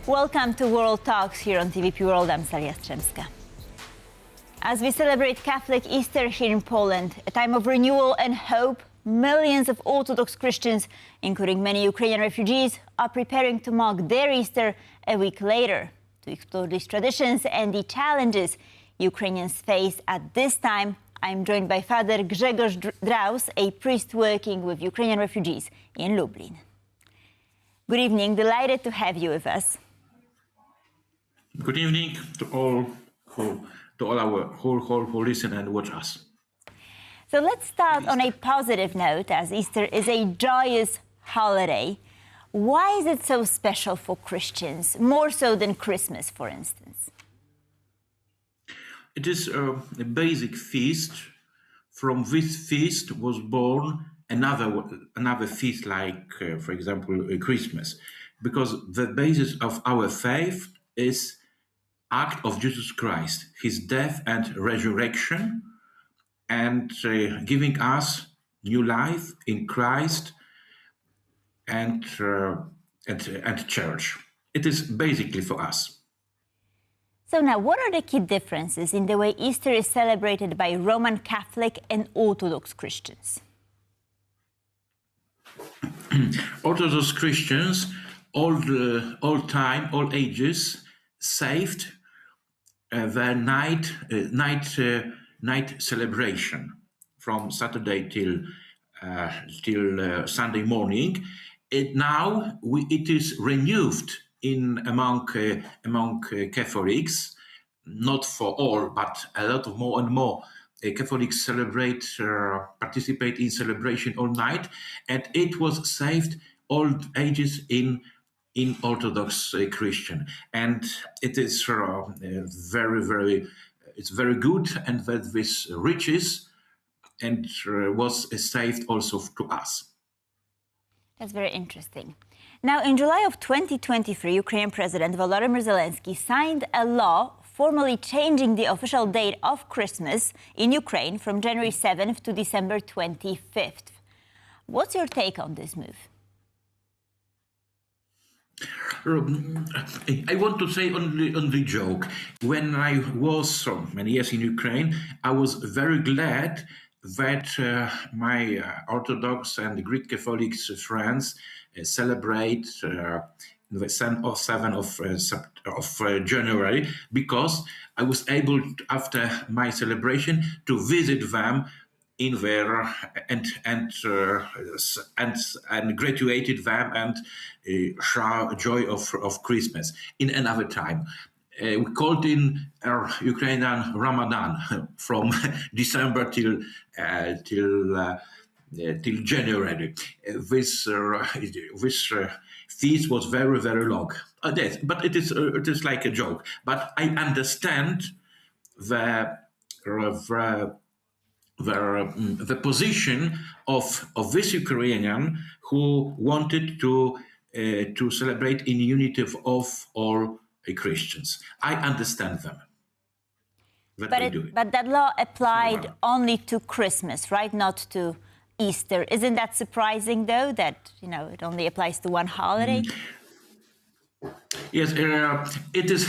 Welcome to World Talks here on TVP World. I'm Jastrzębska. As we celebrate Catholic Easter here in Poland, a time of renewal and hope, millions of Orthodox Christians, including many Ukrainian refugees, are preparing to mark their Easter a week later. To explore these traditions and the challenges Ukrainians face at this time, I'm joined by Father Grzegorz Draus, a priest working with Ukrainian refugees in Lubin. Good evening, delighted to have you with us. Good evening to all who listen and watch us. So let's start on a positive note, as Easter is a joyous holiday. Why is it so special for Christians, more so than Christmas, for instance? It is a basic feast. From this feast was born another feast, like, for example, Christmas, because the basis of our faith is act of Jesus Christ, his death and resurrection, and giving us new life in Christ and church. It is basically for us. So now, what are the key differences in the way Easter is celebrated by Roman Catholic and Orthodox Christians? Orthodox Christians, all time, all ages, saved their night celebration from Saturday till Sunday morning. It is renewed among Catholics, not for all, but a lot of more and more. Catholics participate in celebration all night, and it was saved all ages in Orthodox Christian, and it is it's very good, and that this riches and was saved also to us. That's very interesting. Now, in July of 2023, Ukrainian President Volodymyr Zelensky signed a law formally changing the official date of Christmas in Ukraine from January 7th to December 25th. What's your take on this move? I want to say on the joke. When I was so many years in Ukraine, I was very glad that my Orthodox and Greek Catholic friends celebrate the 7th of January, because I was able, after my celebration, to visit them in their and graduated them and share joy of Christmas in another time. We called in our Ukrainian Ramadan from December till January. This feast was very, very long. Yes, but it is like a joke. But I understand the position of this Ukrainian who wanted to celebrate in unity of all Christians. I understand them. But that law applied only to Christmas, right? Not to Easter. Isn't that surprising, though, that it only applies to one holiday? Yes, it is.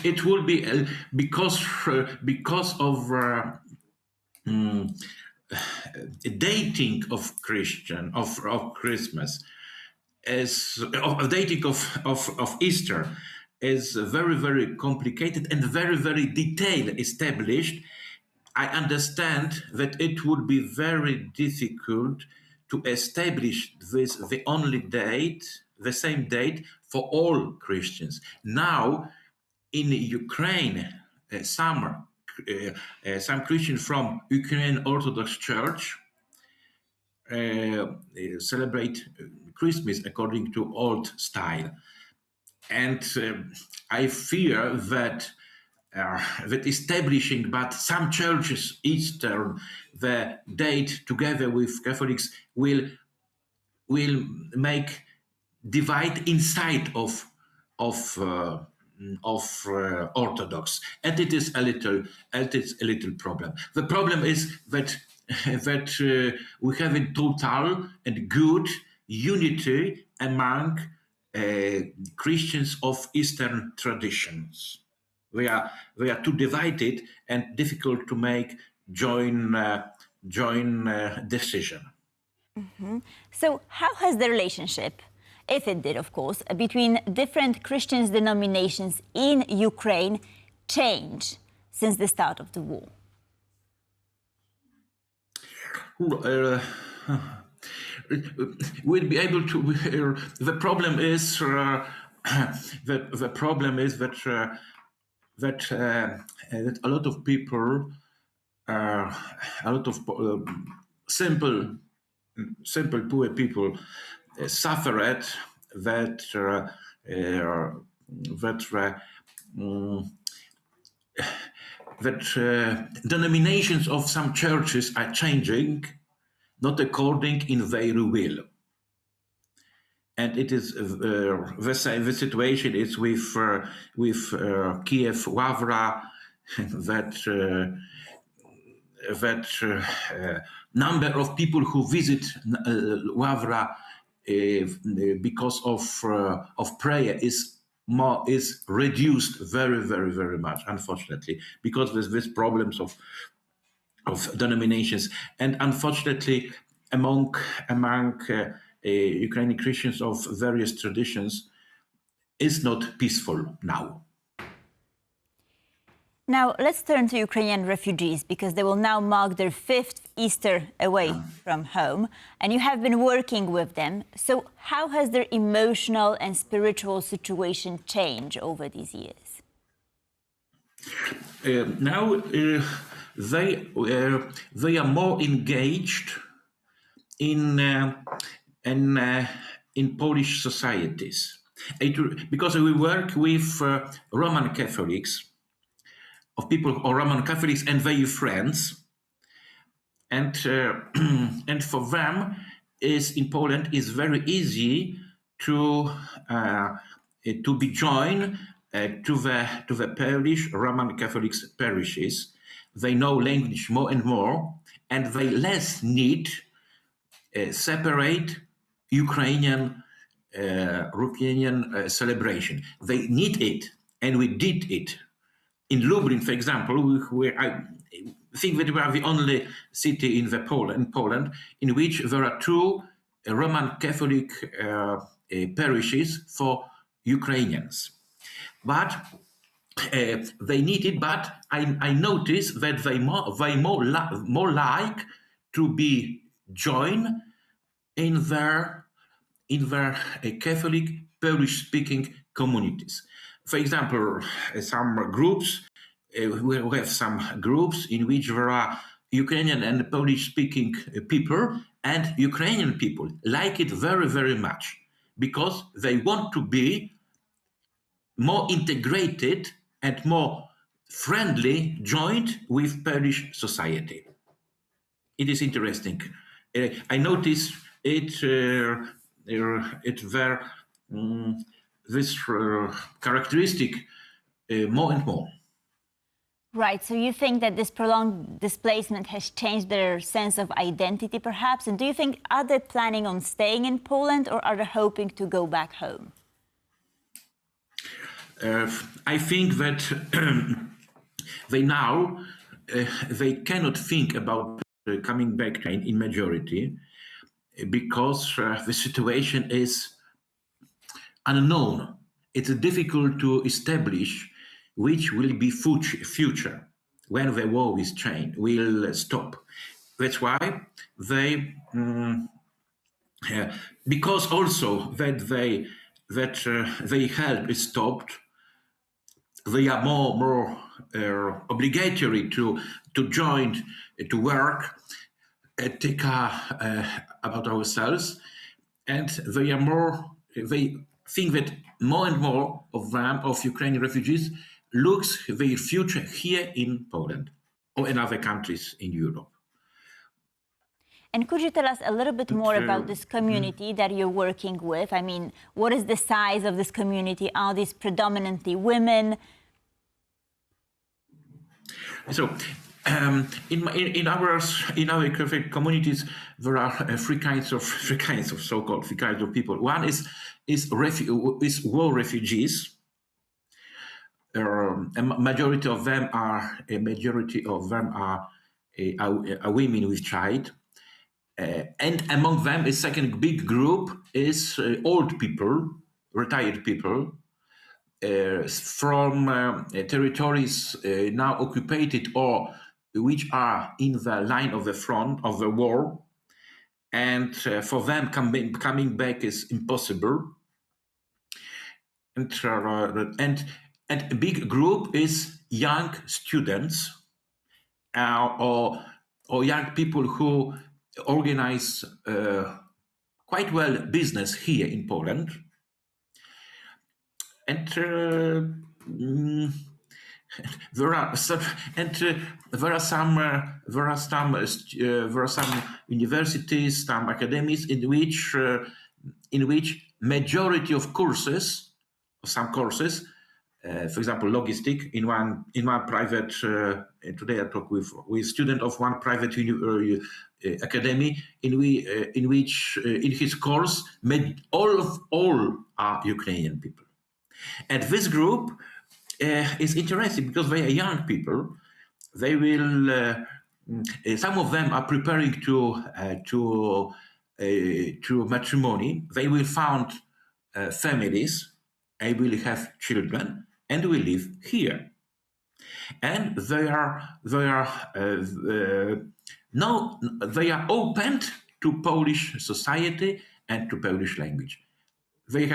It will be because of dating of Christmas, as of dating of Easter, is very, very complicated and very, very detailed established. I understand that it would be very difficult to establish the only date, the same date for all Christians. Now, in Ukraine, some Christians from Ukrainian Orthodox Church celebrate Christmas according to old style, and I fear that establishing, but some churches Easter, the date together with Catholics will make divide inside of Orthodox, and it is a little problem. The problem is that we have a total and good unity among Christians of Eastern traditions. They are too divided and difficult to make joint decision. So how has the relationship, if it did, of course, between different Christian denominations in Ukraine changed since the start of the war? We'll be able to. The problem is that a lot of people, a lot of simple poor people suffered that denominations of some churches are changing, not according in their will. And it is the situation is with Kiev Wawra, that number of people who visit Wawra because of prayer is reduced very much, unfortunately, because there's this problems of denominations, and unfortunately among Ukrainian Christians of various traditions is not peaceful now. Now, let's turn to Ukrainian refugees, because they will now mark their 5th Easter away from home, and you have been working with them. So how has their emotional and spiritual situation changed over these years? Now they are more engaged in Polish societies, because we work with Roman Catholics, of people or Roman Catholics and their friends, and for them in Poland is very easy to be joined to the Polish Roman Catholic parishes. They know language more and more, and they less need separate Ukrainian celebration. They need it, and we did it. In Lubin, for example, where I think that we are the only city in Poland in which there are 2 Roman Catholic parishes for Ukrainians. But they need it. But I noticed that they more like to be joined in their Catholic Polish-speaking communities. For example, some groups, we have some groups in which there are Ukrainian and Polish-speaking people, and Ukrainian people like it very much, because they want to be more integrated and more friendly, joined with Polish society. It is interesting. I noticed this characteristic more and more. Right, so you think that this prolonged displacement has changed their sense of identity, perhaps? And do you think, are they planning on staying in Poland, or are they hoping to go back home? I think that they cannot think about coming back in majority, because the situation is unknown. It's difficult to establish which will be future when the war will stop. That's why they, because also that their help is stopped, they are more obligatory to join, to work, take care about ourselves, and they think that more and more of them, of Ukrainian refugees, looks their future here in Poland or in other countries in Europe. And could you tell us a little bit more about this community that you're working with? I mean, what is the size of this community? Are these predominantly women? So in our Catholic communities, there are three kinds of so-called three kinds of people. One is war refugees. A majority of them are women with child, and among them, a second big group is old people, retired people. From territories now occupied or which are in the line of the front of the war, and for them coming back is impossible. And a big group is young students or young people who organize quite well business here in Poland. And there are some universities, some academies in which majority of courses, some courses, for example, logistic in one private. Today I talk with student of one private academy in his course all are Ukrainian people. And this group is interesting because they are young people. They will. Some of them are preparing to matrimony. They will found families. They will have children, and will live here. And they are open to Polish society and to Polish language. They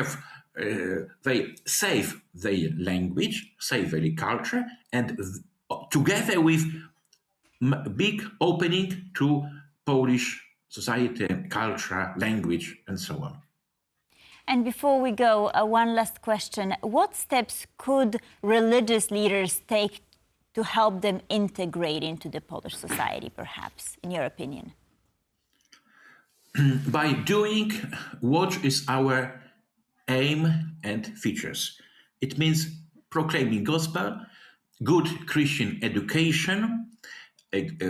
save their language, save their culture, and together with big opening to Polish society, culture, language, and so on. And before we go, one last question. What steps could religious leaders take to help them integrate into the Polish society, perhaps, in your opinion? By doing what is our aim and features. It means proclaiming gospel, good Christian education,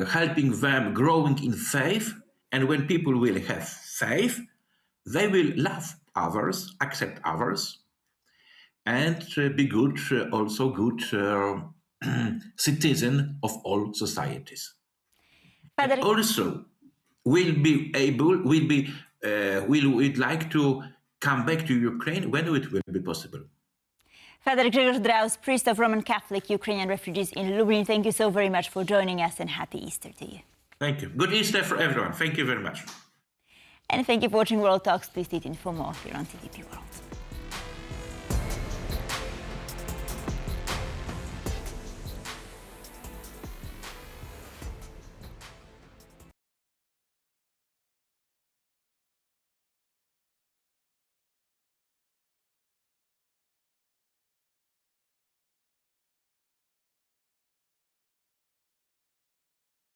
helping them growing in faith, and when people will have faith, they will love others, accept others, and be good citizen of all societies. Father, also, we'd like to come back to Ukraine when it will be possible. Father Grzegorz Draus, priest of Roman Catholic Ukrainian refugees in Lubin, thank you so very much for joining us, and happy Easter to you. Thank you. Good Easter for everyone. Thank you very much. And thank you for watching World Talks. Please stay tuned for more here on TVP World.